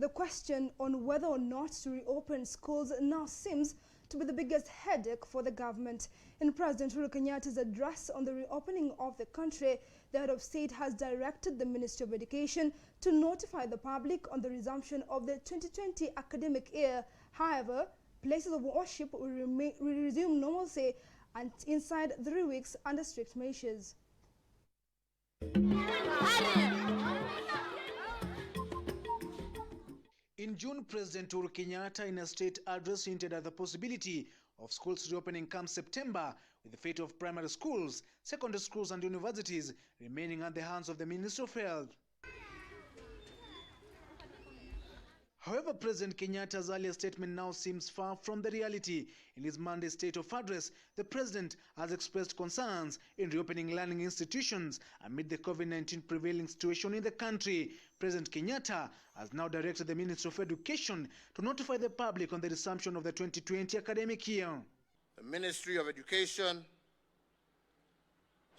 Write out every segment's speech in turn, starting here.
The question on whether or not to reopen schools now seems to be the biggest headache for the government. In President Uhuru Kenyatta's address on the reopening of the country, the head of state has directed the Ministry of Education to notify the public on the resumption of the 2020 academic year. However, places of worship will resume normalcy and inside 3 weeks under strict measures. In June, President Uhuru Kenyatta, in a state address, hinted at the possibility of schools reopening come September, with the fate of primary schools, secondary schools and universities remaining at the hands of the Ministry of Health. However, President Kenyatta's earlier statement now seems far from the reality. In his Monday State of Address, the President has expressed concerns in reopening learning institutions amid the COVID-19 prevailing situation in the country. President Kenyatta has now directed the Ministry of Education to notify the public on the resumption of the 2020 academic year. The Ministry of Education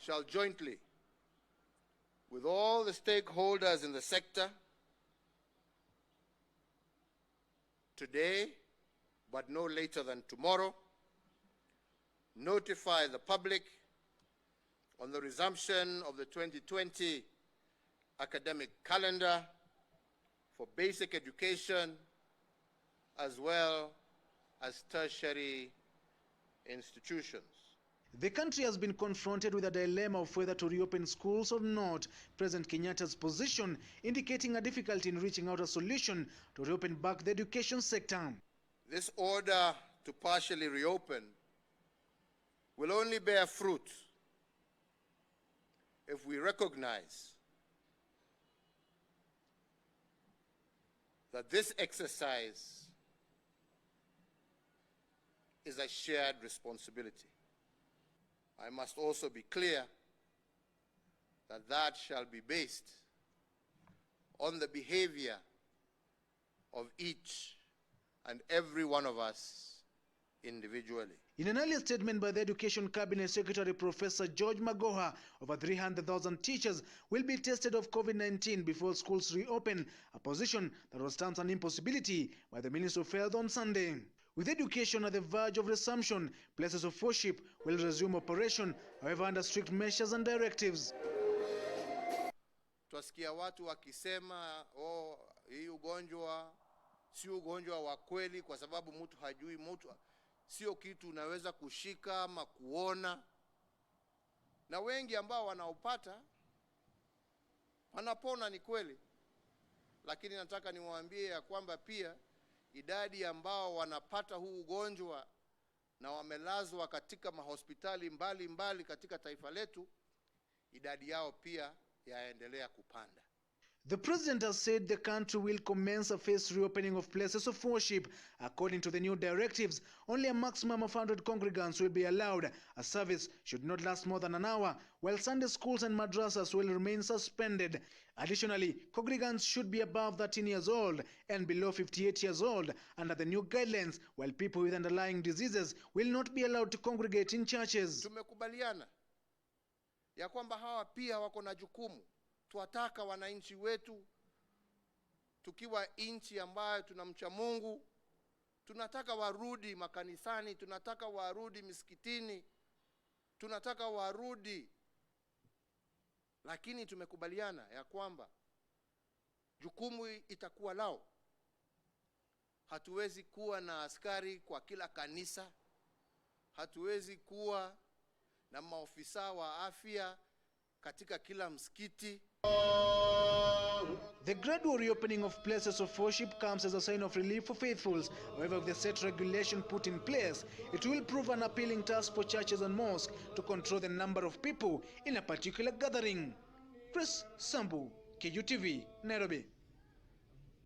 shall jointly, with all the stakeholders in the sector, today, but no later than tomorrow, notify the public on the resumption of the 2020 academic calendar for basic education as well as tertiary institutions. The country has been confronted with a dilemma of whether to reopen schools or not. President Kenyatta's position indicating a difficulty in reaching out a solution to reopen back the education sector. This order to partially reopen will only bear fruit if we recognize that this exercise is a shared responsibility. I must also be clear that that shall be based on the behavior of each and every one of us individually. In an earlier statement by the Education Cabinet Secretary Professor George Magoha, over 300,000 teachers will be tested of COVID-19 before schools reopen, a position that was termed an impossibility by the Minister of Health on Sunday. With education at the verge of resumption, places of worship will resume operation, however under strict measures and directives. Twasikia watu wakisema, hii ugonjwa si ugonjwa wa kweli kwa sababu mtu hajui, mtu sio kitu unaweza kushika ama kuona. Na wengi ambao wanaopata wanapona, ni kweli. Lakini nataka niwaambie ya kwamba pia idadi ambao wanapata huu ugonjwa na wamelazwa katika mahospitali mbali katika taifa letu, idadi yao pia yaendelea kupanda. The president has said the country will commence a phased reopening of places of worship. According to the new directives, only a maximum of 100 congregants will be allowed. A service should not last more than an hour, while Sunday schools and madrasas will remain suspended. Additionally, congregants should be above 13 years old and below 58 years old under the new guidelines, while people with underlying diseases will not be allowed to congregate in churches. Tumekubaliana ya kwamba hawa pia wako na jukumu. Tuwataka wananchi wetu, tukiwa nchi ambayo tunamcha Mungu, tunataka warudi makanisani, tunataka warudi misikitini, tunataka warudi. Lakini tumekubaliana ya kwamba jukumu itakuwa lao. Hatuwezi kuwa na askari kwa kila kanisa, hatuwezi kuwa na maofisa wa afya katika kila msikiti. The gradual reopening of places of worship comes as a sign of relief for faithfuls. However, with the set regulation put in place, it will prove an appealing task for churches and mosques to control the number of people in a particular gathering. Chris Sambu, KUTV, Nairobi.